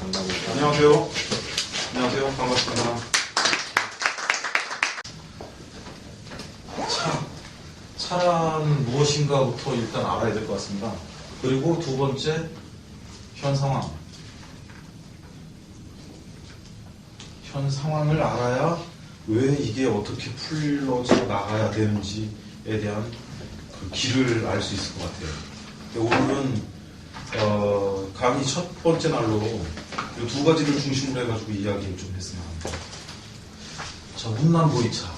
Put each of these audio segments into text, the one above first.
만나고 있습니다. 안녕하세요. 안녕하세요. 반갑습니다. 차란 무엇인가부터 일단 알아야 될 것 같습니다. 그리고 두 번째, 현 상황. 현 상황을 알아야 왜 이게 어떻게 풀려져 나가야 되는지에 대한 그 길을 알 수 있을 것 같아요. 오늘은 강의 첫 번째 날로 이 두 가지를 중심으로 해가지고 이야기를 좀 했으면 합니다. 자, 운남 보이차.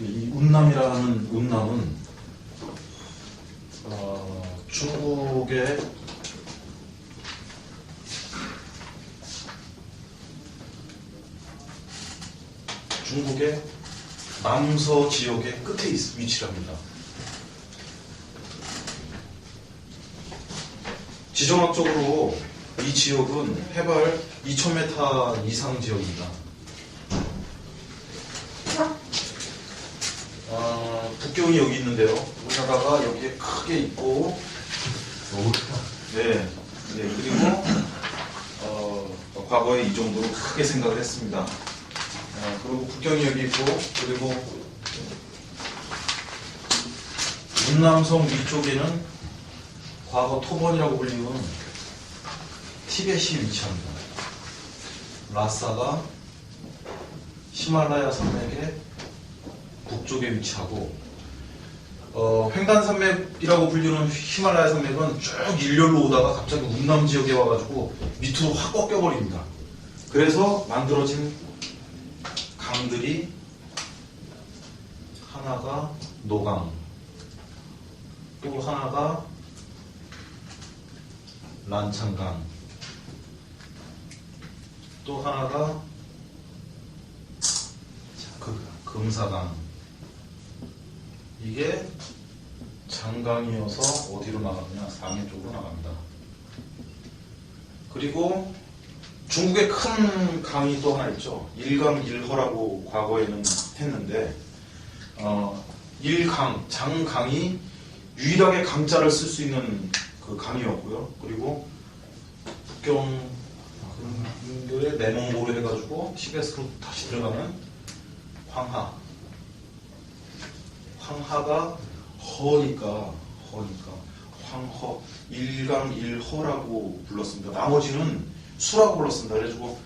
이 운남이라는 운남은 중국의 남서 지역의 끝에 위치를 합니다. 지정학적으로 이 지역은 해발 2000m 이상 지역입니다. 북경이 여기 있는데요. 우리나라가 여기에 크게 있고, 너무 크다. 네, 그리고 과거에 이 정도로 크게 생각을 했습니다. 그리고 북경이 여기 있고, 그리고 운남성 위쪽에는 과거 토번이라고 불리는 티벳이 위치합니다. 라사가 히말라야 산맥의 북쪽에 위치하고, 횡단산맥이라고 불리는 히말라야 산맥은 쭉 일렬로 오다가 갑자기 운남 지역에 와가지고 밑으로 확 꺾여버립니다. 그래서 만들어진 강들이 하나가 노강, 또 하나가 란창강, 또 하나가 금사강. 이게 장강이어서 어디로 나가느냐? 상해 쪽으로 나갑니다. 그리고 중국의 큰 강이 또 하나 있죠. 일강1허라고 과거에는 했는데, 장강이 유일하게 강자를 쓸 수 있는 그 강이었고요. 그리고 북경들의 내몽고로 해가지고 티벳으로 다시 들어가는 황하가 허니까 황허, 일강1허라고 불렀습니다. 나머지는 수라고 불렀습니다. 그래가지고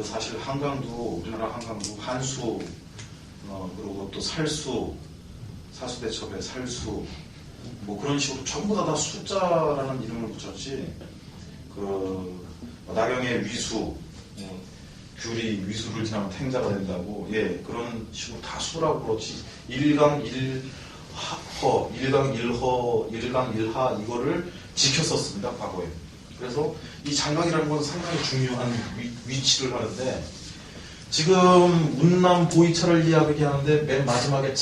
사실 한강도, 우리나라 한강도 한수, 그리고 또 살수, 사수대첩의 살수, 뭐 그런 식으로 전부 다 숫자라는 이름을 붙였지, 나경의 위수, 귤이 위수를 지나면 탱자가 된다고, 그런 식으로 다 수라고 그렇지, 일강1하 이거를 지켰었습니다, 과거에. 그래서 이 장강이라는 건 상당히 중요한 위치를 하는데, 지금 운남 보이차를 이야기하는데 맨 마지막에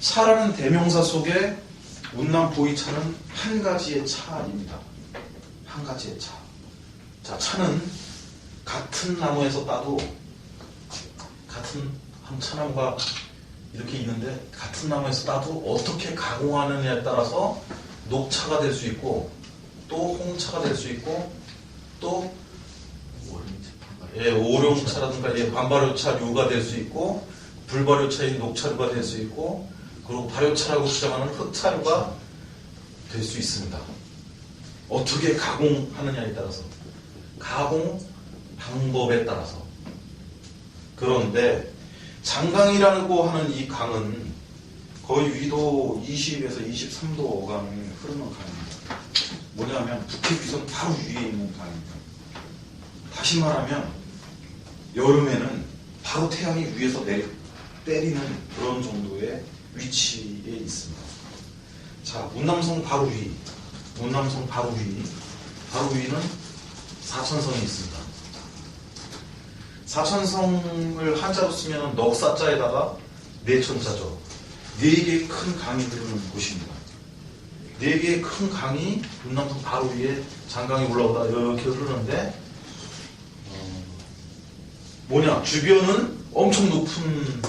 차라는 대명사 속에 운남 보이차는 한 가지의 차입니다. 한 가지의 차. 자, 차는 같은 나무에서 따도, 같은 한 차나무가 이렇게 있는데 같은 나무에서 따도 어떻게 가공하느냐에 따라서 녹차가 될 수 있고, 또 홍차가 될 수 있고, 또 오룡차라든가 반발효차류가 될 수 있고, 불발효차인 녹차류가 될 수 있고, 그리고 발효차라고 주장하는 흑차류가 될 수 있습니다. 어떻게 가공하느냐에 따라서, 가공 방법에 따라서. 그런데 장강이라고 하는 이 강은 거의 위도 20에서 23도 어간을 흐르는 강입니다. 뭐냐면 북해귀성 바로 위에 있는 강입니다. 다시 말하면 여름에는 바로 태양이 위에서 때리는 그런 정도의 위치에 있습니다. 자, 운남성 바로 위는 사천성이 있습니다. 사천성을 한자로 쓰면 넉사자에다가 내천자죠. 4개의 큰 강이 흐르는 곳입니다. 4개의 큰 강이 운남성 바로 위에 장강이 올라오다 이렇게 흐르는데, 주변은 엄청 높은,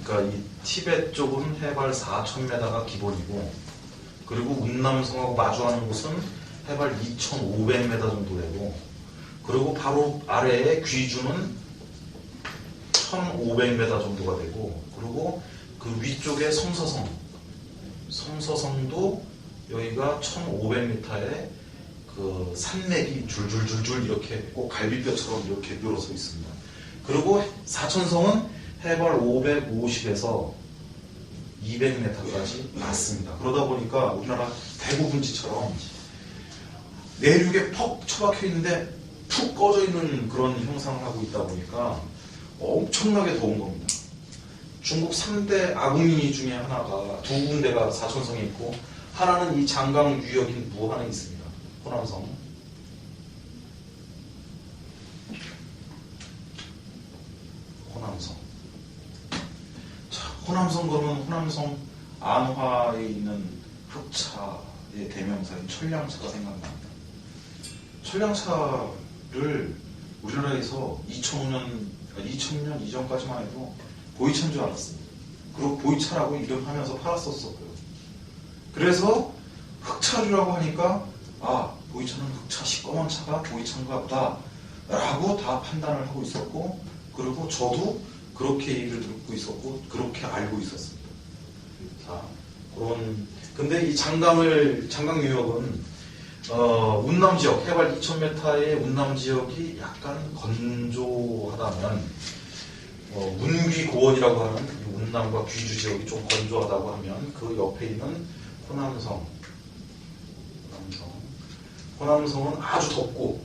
그러니까 이 티벳 쪽은 해발 4,000m가 기본이고, 그리고 운남성하고 마주하는 곳은 해발 2,500m 정도 되고, 그리고 바로 아래에 귀주는 1,500m 정도가 되고, 그리고 그 위쪽에 성서성도 여기가 1,500m에 그 산맥이 줄줄줄줄 이렇게 꼭 갈비뼈처럼 이렇게 늘어서 있습니다. 그리고 사천성은 해발 550에서 200m까지 낮습니다. 그러다 보니까 우리나라 대구 분지처럼 내륙에 퍽 처박혀 있는데 푹 꺼져 있는 그런 형상을 하고 있다 보니까 엄청나게 더운 겁니다. 중국 3대 아궁이 중에 하나가 두 군데가 사천성에 있고, 하나는 이 장강 유역인 무안에 있습니다. 호남성. 자, 호남성 그러면 호남성 안화에 있는 흑차의 대명사인 천량차가 생각납니다. 천량차를 우리나라에서 2000년 이전까지만 해도 보이차인 줄 알았습니다. 그리고 보이차라고 이름하면서 팔았었고요. 그래서 흑차류라고 하니까 보이차는 흑차, 시꺼먼 차가 보이차인가 보다 라고 다 판단을 하고 있었고, 그리고 저도 그렇게 얘기를 듣고 있었고 그렇게 알고 있었습니다. 자, 근데 이 장강 유역은 운남 지역, 해발 2,000m의 운남 지역이 약간 건조하다면, 운귀 고원이라고 하는 이 운남과 귀주 지역이 좀 건조하다고 하면, 그 옆에 있는 호남성은 아주 덥고,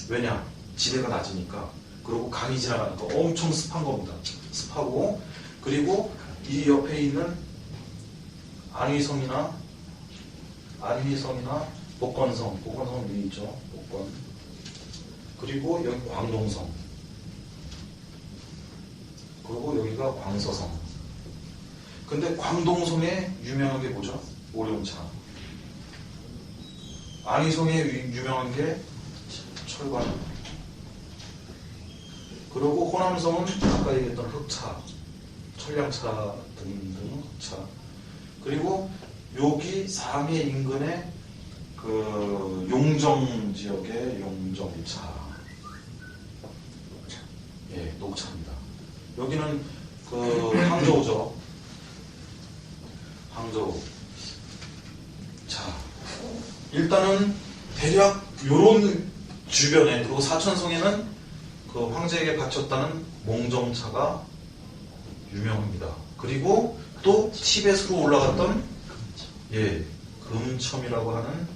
왜냐? 지대가 낮으니까, 그리고 강이 지나가니까 엄청 습한 겁니다. 습하고, 그리고 이 옆에 있는 안위성이나 복건성 위에 있죠. 복건. 그리고 여기 광동성. 그리고 여기가 광서성. 근데 광동성에 유명한 게 뭐죠? 오룡차. 안위성에 유명한 게 철관. 그리고 호남성은 아까 얘기했던 흑차, 천량차 등등 흑차. 그리고 여기 상해 인근의 그 용정 지역의 용정차, 녹차입니다. 여기는 그 항저우죠. 항저우. 자, 일단은 대략 요런 주변에, 그리고 사천성에는 그 황제에게 바쳤다는 몽정차가 유명합니다. 그리고 또 티벳으로 올라갔던 금첨이라고 하는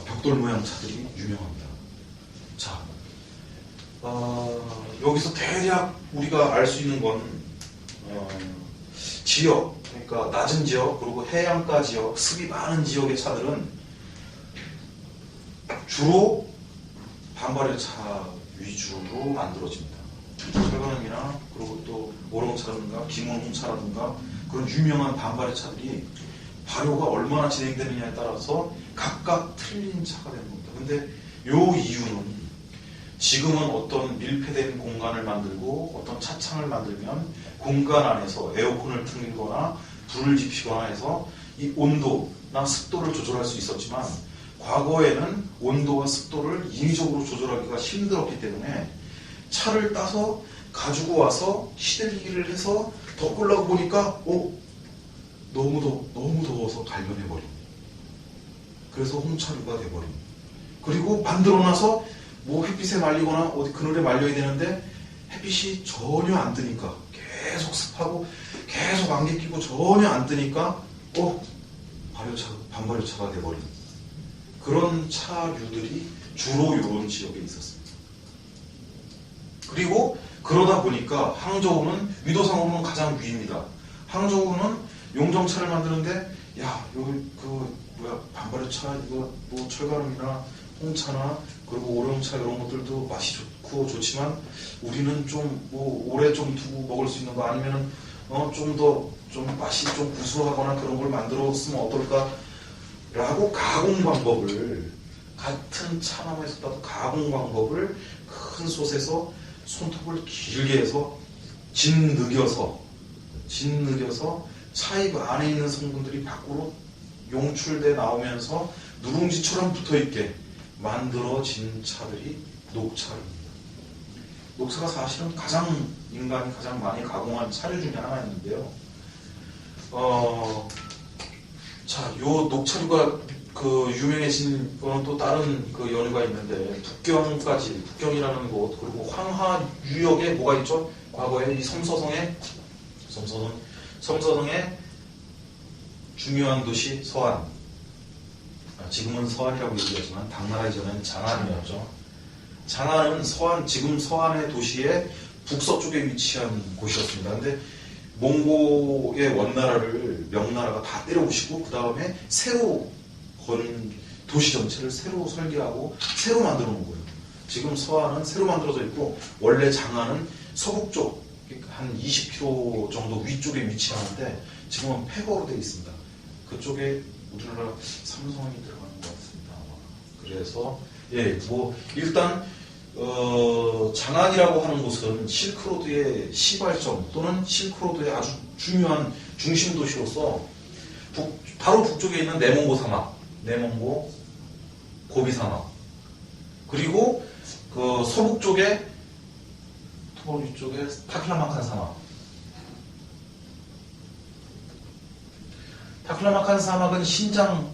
벽돌 모양 차들이 유명합니다. 자, 여기서 대략 우리가 알 수 있는 건 지역, 그러니까 낮은 지역, 그리고 해안가 지역, 습이 많은 지역의 차들은 주로 반발의 차 위주로 만들어집니다. 철관음이나 그리고 또 오롱차라든가 김원홍차라든가 그런 유명한 반발의 차들이 발효가 얼마나 진행되느냐에 따라서 각각 틀린 차가 되는 겁니다. 근데 요 이유는 지금은 어떤 밀폐된 공간을 만들고 어떤 차창을 만들면 공간 안에서 에어컨을 틀거나 불을 지피거나 해서 이 온도나 습도를 조절할 수 있었지만, 과거에는 온도와 습도를 인위적으로 조절하기가 힘들었기 때문에 차를 따서 가지고 와서 시들기를 해서 덮으려고 보니까 너무 더워서 갈변해버립니다. 그래서 홍차류가 돼버립니다. 그리고 만들어 놔서 뭐 햇빛에 말리거나 어디 그늘에 말려야 되는데 햇빛이 전혀 안 뜨니까, 계속 습하고 계속 안개 끼고 전혀 안 뜨니까 반발효차가 돼버립니다. 그런 차류들이 주로 이런 지역에 있었습니다. 그리고 그러다 보니까 항저우는 위도상으로는 가장 위입니다. 항저우는 용정차를 만드는데 여기 반발효차, 이거 뭐 철가름이나 홍차나 그리고 오룡차 이런 것들도 맛이 좋고 좋지만, 우리는 좀 뭐 오래 좀 두고 먹을 수 있는 거, 아니면은 좀 더 맛이 좀 구수하거나 그런 걸 만들어 쓰면 어떨까 라고 가공 방법을, 같은 차나무에서 따도 가공 방법을 큰 솥에서 손톱을 길게 해서 짓누겨서 차입 안에 있는 성분들이 밖으로 용출돼 나오면서 누룽지처럼 붙어있게 만들어진 차들이 녹차입니다. 녹차가 사실은 인간이 가장 많이 가공한 차류 중에 하나였는데요. 자, 요 녹차류가 유명해진 거는 또 다른 연유가 있는데, 북경이라는 곳, 그리고 황하 유역에 뭐가 있죠? 과거에 이 섬서성의 중요한 도시 서안, 지금은 서안이라고 얘기하지만 당나라 이전엔 장안이었죠. 장안은 지금 서안의 도시의 북서쪽에 위치한 곳이었습니다. 근데 몽고의 원나라를 명나라가 다 때려부시고 그 다음에 새로 건 도시 전체를 새로 설계하고 새로 만들어 놓은 거예요. 지금 서안은 새로 만들어져 있고 원래 장안은 서북쪽 한 20km 정도 위쪽에 위치하는데 지금은 폐거로 되어 있습니다. 그쪽에 우리나라 삼성이 들어가는 것 같습니다. 그래서 일단 장안이라고 하는 곳은 실크로드의 시발점 또는 실크로드의 아주 중요한 중심 도시로서 바로 북쪽에 있는 내몽고 사막, 내몽고 고비 사막, 그리고 서북쪽에 위쪽에 타클라마칸 사막. 타클라마칸 사막은 신장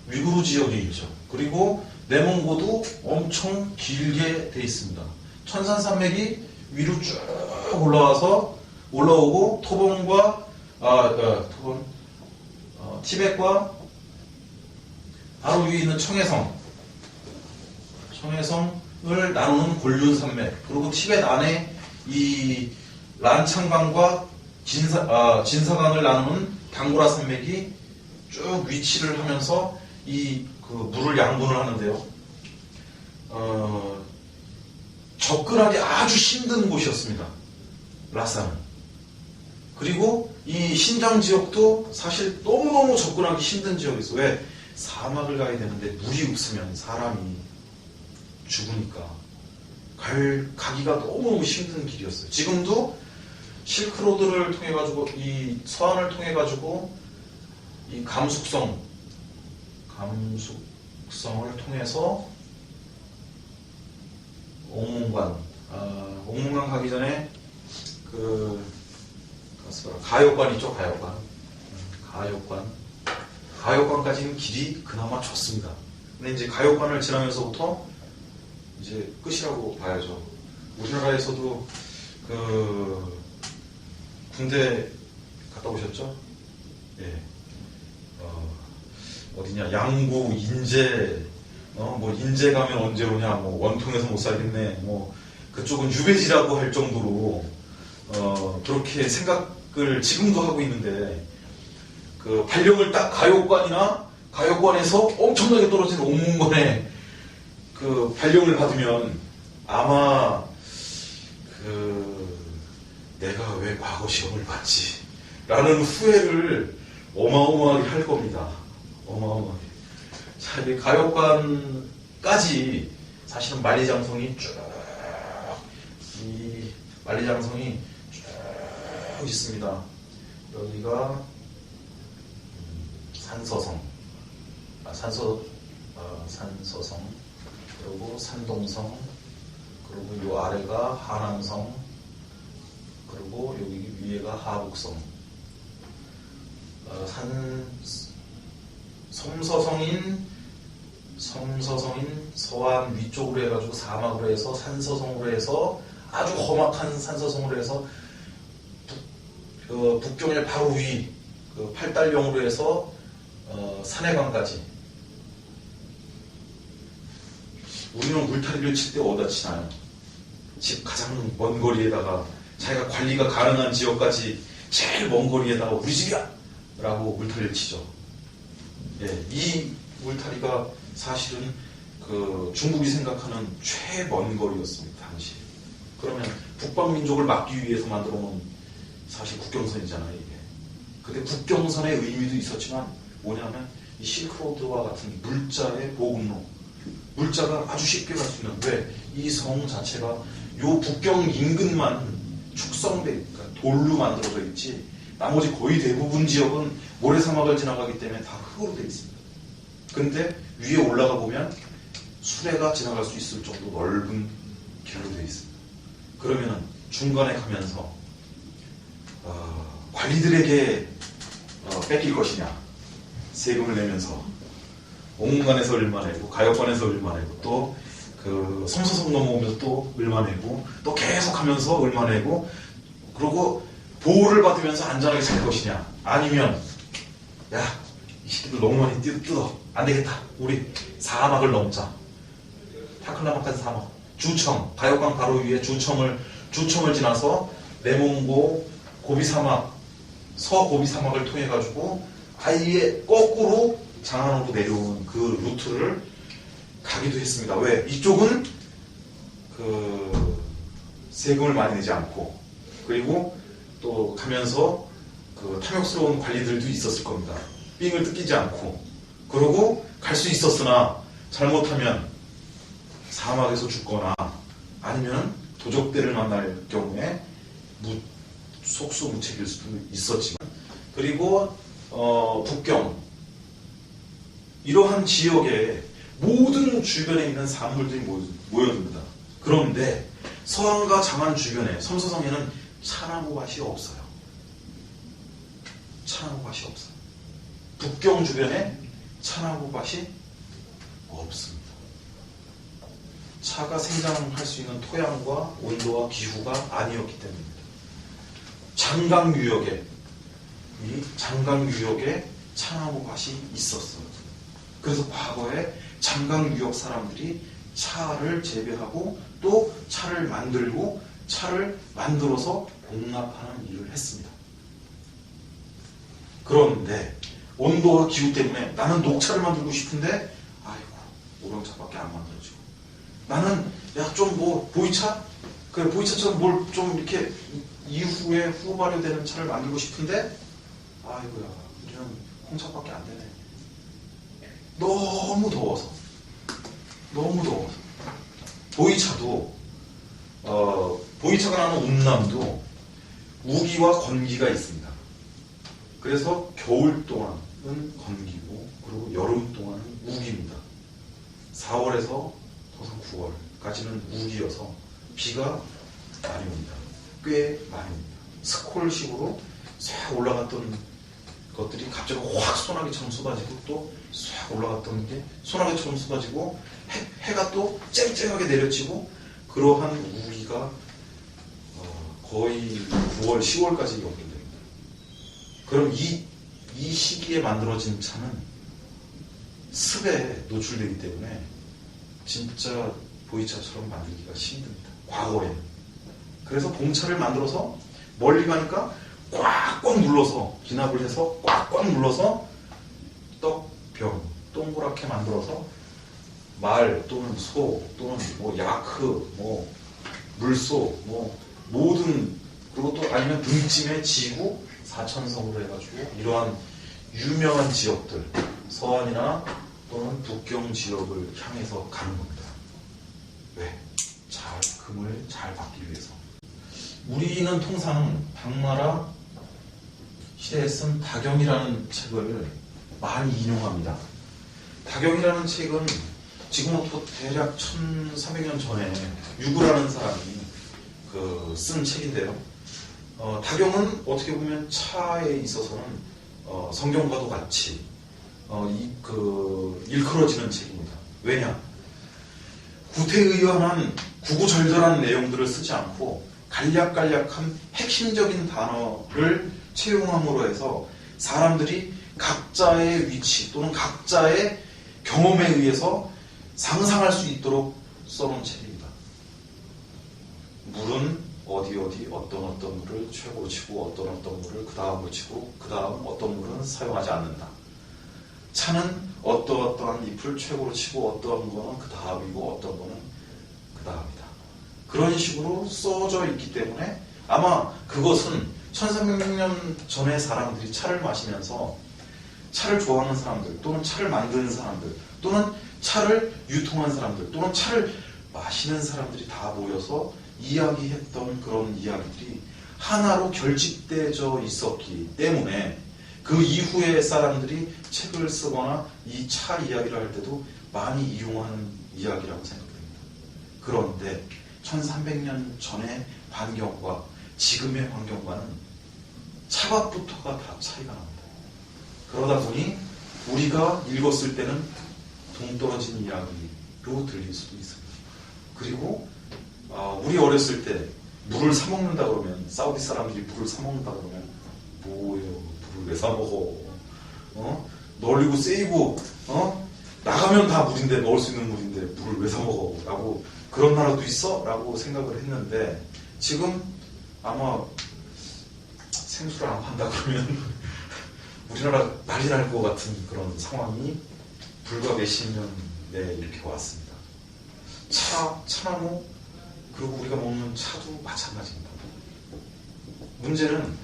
위구르 지역에 있죠. 그리고 내몽고도 엄청 길게 돼 있습니다. 천산산맥이 위로 쭉 올라오고 티벳과 바로 위에 있는 청해성을 나누는 골륜산맥, 그리고 티벳 안에 이 란창강과 진사강을 나누는 당고라 산맥이 쭉 위치를 하면서 물을 양분을 하는데요. 접근하기 아주 힘든 곳이었습니다. 라산은. 그리고 이 신장 지역도 사실 너무너무 접근하기 힘든 지역이었어요. 왜? 사막을 가야 되는데 물이 없으면 사람이 죽으니까 가기가 너무너무 힘든 길이었어요. 지금도 실크로드를 통해 가지고 이 서안을 통해 가지고 이 감숙성을 통해서 옥문관 가기 전에 가요관 있죠. 가요관까지는 길이 그나마 좋습니다. 근데 이제 가요관을 지나면서부터 이제 끝이라고 봐야죠. 우리나라에서도 군대 갔다 오셨죠? 예. 어디냐, 양구, 인제, 인제 가면 언제 오냐, 원통에서 못 살겠네, 그쪽은 유배지라고 할 정도로, 그렇게 생각을 지금도 하고 있는데, 발령을 딱 가요관에서 엄청나게 떨어진 옥문관에 발령을 받으면 아마, 내가 왜 과거 시험을 봤지? 라는 후회를 어마어마하게 할 겁니다. 어마어마하게. 자, 이 가요관까지 사실은 만리장성이 쭉 있습니다. 여기가 산서성, 그리고 산동성, 그리고 이 아래가 한암성, 그리고 여기 위에가 하북성. 섬서성인 서안 위쪽으로 해가지고 사막으로 해서 산서성으로 해서 아주 험악한 산서성으로 해서 북경의 바로 위 팔달령으로 해서 산해강까지. 우리는 물타리를 칠 때 어디다 치나요? 집 가장 먼 거리에다가 자기가 관리가 가능한 지역까지 제일 먼 거리에다가 우리 집이야! 라고 물타리를 치죠. 예, 이 물타리가 사실은 중국이 생각하는 최먼 거리였습니다, 당시. 그러면 북방민족을 막기 위해서 만들어 놓은 사실 국경선이잖아요, 이게. 근데 국경선의 의미도 있었지만 뭐냐면 이 실크로드와 같은 물자의 보급로, 물자가 아주 쉽게 갈 수 있는, 왜? 이 성 자체가 요 북경 인근만 축성돼, 그러니까 돌로 만들어져 있지, 나머지 거의 대부분 지역은 모래사막을 지나가기 때문에 다 흙으로 되어 있습니다. 근데 위에 올라가 보면 수레가 지나갈 수 있을 정도 넓은 길로 되어 있습니다. 그러면은 중간에 가면서 관리들에게 뺏길 것이냐, 세금을 내면서 공공관에서 얼마 내고 가역관에서 얼마 내고 또 그 성서성 넘어오면서 또 얼마 내고 또 계속 하면서 얼마 내고 그러고 보호를 받으면서 안전하게 살 것이냐, 아니면 야, 이 새끼들 너무 많이 뜯어 안 되겠다, 우리 사막을 넘자. 타클라마칸 사막, 주청, 가역강 바로 위에 주청을 지나서 레몽고 고비 사막, 서고비 사막을 통해 가지고 아예 거꾸로 장안으로 내려오는 그 루트를 가기도 했습니다. 왜? 이쪽은 그 세금을 많이 내지 않고, 그리고 또 가면서 그 탐욕스러운 관리들도 있었을 겁니다. 삥을 뜯기지 않고. 그러고 갈 수 있었으나 잘못하면 사막에서 죽거나 아니면 도적대를 만날 경우에 속수무책일 수도 있었지만, 그리고 북경 이러한 지역에 모든 주변에 있는 사물들이 모여듭니다. 그런데 서안과 장안 주변에, 섬서성에는 차나무밭이 없어요. 차나무밭이 없어요. 북경 주변에 차나무밭이 없습니다. 차가 생장할 수 있는 토양과 온도와 기후가 아니었기 때문입니다. 장강유역에, 이 장강유역에 차나무밭이 있었어요. 그래서 과거에 장강유역 사람들이 차를 재배하고 또 차를 만들고 차를 만들어서 공납하는 일을 했습니다. 그런데 온도와 기후 때문에 나는 녹차를 만들고 싶은데 아이고 오병차밖에 안 만들어지고, 나는 야 좀 뭐 보이차? 그래 보이차처럼 뭘 좀 이렇게 이후에 후 발효되는 차를 만들고 싶은데 아이고야 우리는 홍차밖에 안 되네. 너무 더워서 보이차도 보이차가 나는 운남도 우기와 건기가 있습니다. 그래서 겨울 동안은 건기고 그리고 여름 동안은 우기입니다. 4월에서 항상 9월까지는 우기여서 비가 많이 옵니다. 꽤 많이 옵니다. 스콜식으로 싹 올라갔던 것들이 갑자기 확 소나기처럼 쏟아지고 또 싹 올라갔던 게 소나기처럼 쏟아지고 해가 또 쨍쨍하게 내려지고, 그러한 우기가 거의 9월, 10월까지 연결됩니다. 그럼 이 시기에 만들어진 차는 습에 노출되기 때문에 진짜 보이차처럼 만들기가 힘듭니다. 과거에는. 그래서 봉차를 만들어서 멀리 가니까 꽉꽉 눌러서 기납을 해서 꽉꽉 눌러서 떡병 동그랗게 만들어서 말 또는 소 또는 뭐 야크 뭐 물소 뭐 모든, 그리고 또 아니면 등짐에 지구 사천성으로 해가지고 이러한 유명한 지역들 서안이나 또는 북경 지역을 향해서 가는 겁니다. 왜? 금을 잘 받기 위해서. 우리는 통상 당나라 시대에 쓴 다경이라는 책을 많이 인용합니다. 다경이라는 책은 지금부터 대략 1300년 전에 유구라는 사람이 쓴 책인데요. 다경은 어떻게 보면 차에 있어서는 성경과도 같이 일컬어지는 책입니다. 왜냐? 구태의연한 구구절절한 내용들을 쓰지 않고 간략간략한 핵심적인 단어를 채용함으로 해서 사람들이 각자의 위치 또는 각자의 경험에 의해서 상상할 수 있도록 써놓은 책입니다. 물은 어디 어떤 물을 최고로 치고 어떤 물을 그 다음으로 치고 그 다음 어떤 물은 사용하지 않는다. 차는 어떠한 잎을 최고로 치고 어떤 거는 그 다음이고 어떤 거는 그 다음이다. 그런 식으로 써져 있기 때문에 아마 그것은 1300년 전에 사람들이 차를 마시면서 차를 좋아하는 사람들 또는 차를 만드는 사람들 또는 차를 유통한 사람들 또는 차를 마시는 사람들이 다 모여서 이야기했던 그런 이야기들이 하나로 결집되어 있었기 때문에 그 이후에 사람들이 책을 쓰거나 이 차 이야기를 할 때도 많이 이용하는 이야기라고 생각됩니다. 그런데 1300년 전의 환경과 지금의 환경과는 차밥부터가 다 차이가 납니다. 그러다 보니 우리가 읽었을 때는 동떨어진 이야기로 들릴 수도 있습니다. 그리고 우리 어렸을 때 물을 사 먹는다 그러면, 사우디 사람들이 물을 사 먹는다 그러면 뭐예요? 물을 왜 사 먹어? 널리고 세이고 나가면 다 물인데, 먹을 수 있는 물인데 물을 왜 사 먹어? 라고, 그런 나라도 있어? 라고 생각을 했는데, 지금 아마 생수를 안 판다 그러면 우리나라 난리 날 것 같은 그런 상황이 불과 몇십 년 내에 이렇게 왔습니다. 차나무, 그리고 우리가 먹는 차도 마찬가지입니다. 문제는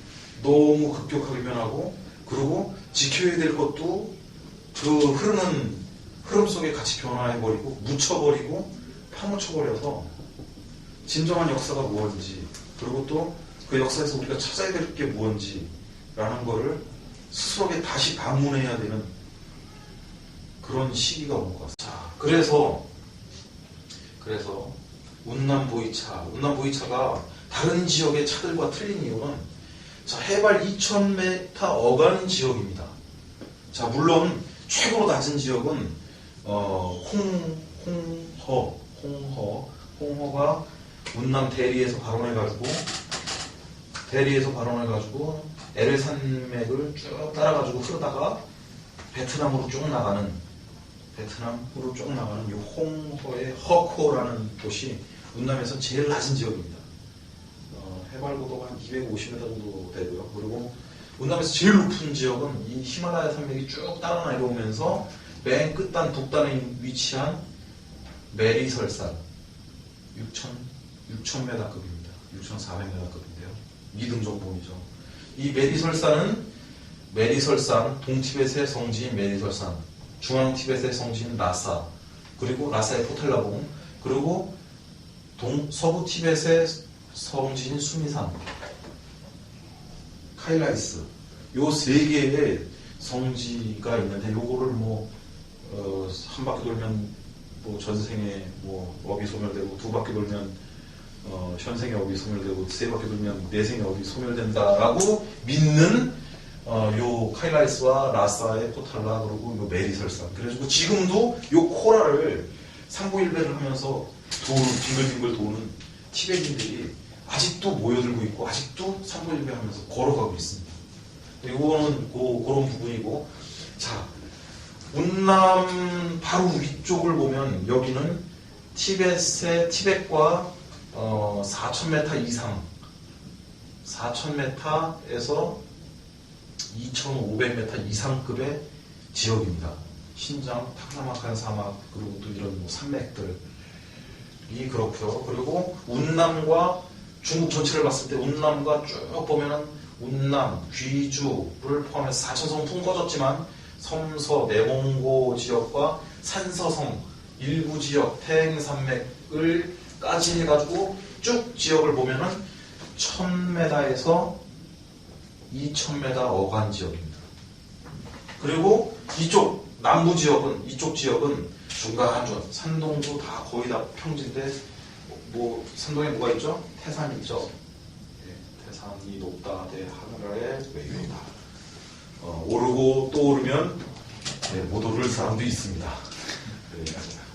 너무 급격하게 변하고, 그리고 지켜야 될 것도 그 흐르는 흐름 속에 같이 변화해버리고, 묻혀버리고, 파묻혀버려서 진정한 역사가 무엇인지, 그리고 또 그 역사에서 우리가 찾아야 될 게 무엇인지라는 거를 스스로에게 다시 반문해야 되는 그런 시기가 온 것 같습니다. 자, 그래서 운남보이차가 다른 지역의 차들과 틀린 이유는, 자, 해발 2000m 어간 지역입니다. 자, 물론 최고로 낮은 지역은 홍허가 운남 대리에서 발원해가지고 에레 산맥을 쭉 따라가지고 흐르다가 베트남으로 쭉 나가는 이 홍허의 허코라는 곳이 운남에서 제일 낮은 지역입니다. 해발 고도가 한 250m 정도 되고요. 그리고 운남에서 제일 높은 지역은 이 히말라야 산맥이 쭉 따라 내려오면서 맨 끝단 북단에 위치한 메리설산 6,000m급입니다. 6,400m급인데요. 미등정봉이죠. 이 메리설산, 동티벳의 성지인 메리설산, 중앙티벳의 성지인 라사, 그리고 라사의 포텔라봉, 그리고 서부 티벳의 성지인 수미산, 카일라이스, 요 세 개의 성지가 있는데, 요거를 한 바퀴 돌면 전생에 업이 소멸되고, 두 바퀴 돌면 현생의 업이 소멸되고, 세 바퀴 돌면 내생의 업이 소멸된다라고 믿는 요 카일라이스와 라사의 포탈라, 그리고 요 메리설산. 그래가지고 지금도 요 코라를 삼보일배를 하면서 빙글빙글 도는 티베트인들이 아직도 모여들고 있고, 아직도 삼보일배 하면서 걸어가고 있습니다. 이거는 그런 부분이고, 자, 운남 바로 위쪽을 보면 여기는 티벳과 4,000m 이상, 4,000m에서 2,500m 이상급의 지역입니다. 신장, 타크라마칸 사막, 그리고 또 이런 산맥들이 그렇고요. 그리고 운남과 중국 전체를 봤을 때 운남과 쭉 보면은 운남, 귀주를 포함해서 4,000성 풍 꺼졌지만 섬서, 내몽고 지역과 산서성, 일부 지역, 태행산맥을 까지 해가지고 쭉 지역을 보면은 1,000m에서 2,000m 어간 지역입니다. 그리고 남부 지역은, 이쪽 지역은 중간중, 산동도 다 거의 다 평지인데, 산동에 뭐가 있죠? 태산이 있죠. 태산이 높다, 대 하늘아래 외유이다. 오르고 또 오르면 못 오를 사람도 있습니다.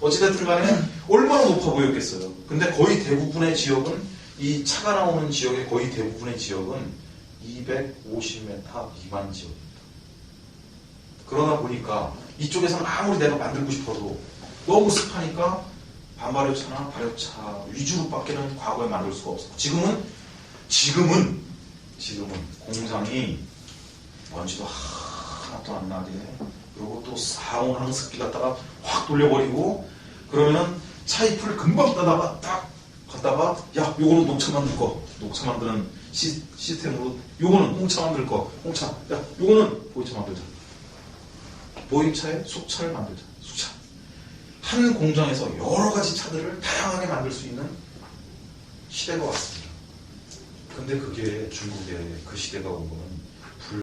어찌됐든 간에 얼마나 높아 보였겠어요. 근데 거의 대부분의 지역은, 이 차가 나오는 지역의 거의 대부분의 지역은 250m 미만 지역입니다. 그러다 보니까 이쪽에서는 아무리 내가 만들고 싶어도 너무 습하니까 반발효차나 발효차 위주로밖에는 과거에 만들 수가 없었고, 지금은 공장이 먼지도 하나도 안 나게, 그리고 또 사온 항습기 갖다가 확 돌려버리고, 그러면은 차 잎을 금방 딱 갖다가, 야, 요거는 녹차 만드는 시스템으로, 요거는 홍차 만들 거, 홍차, 야, 요거는 보이차 만들자. 보이차에 속차를 만들자. 수차. 한 공장에서 여러 가지 차들을 다양하게 만들 수 있는 시대가 왔습니다. 근데 그게 중국에 그 시대가 온 거는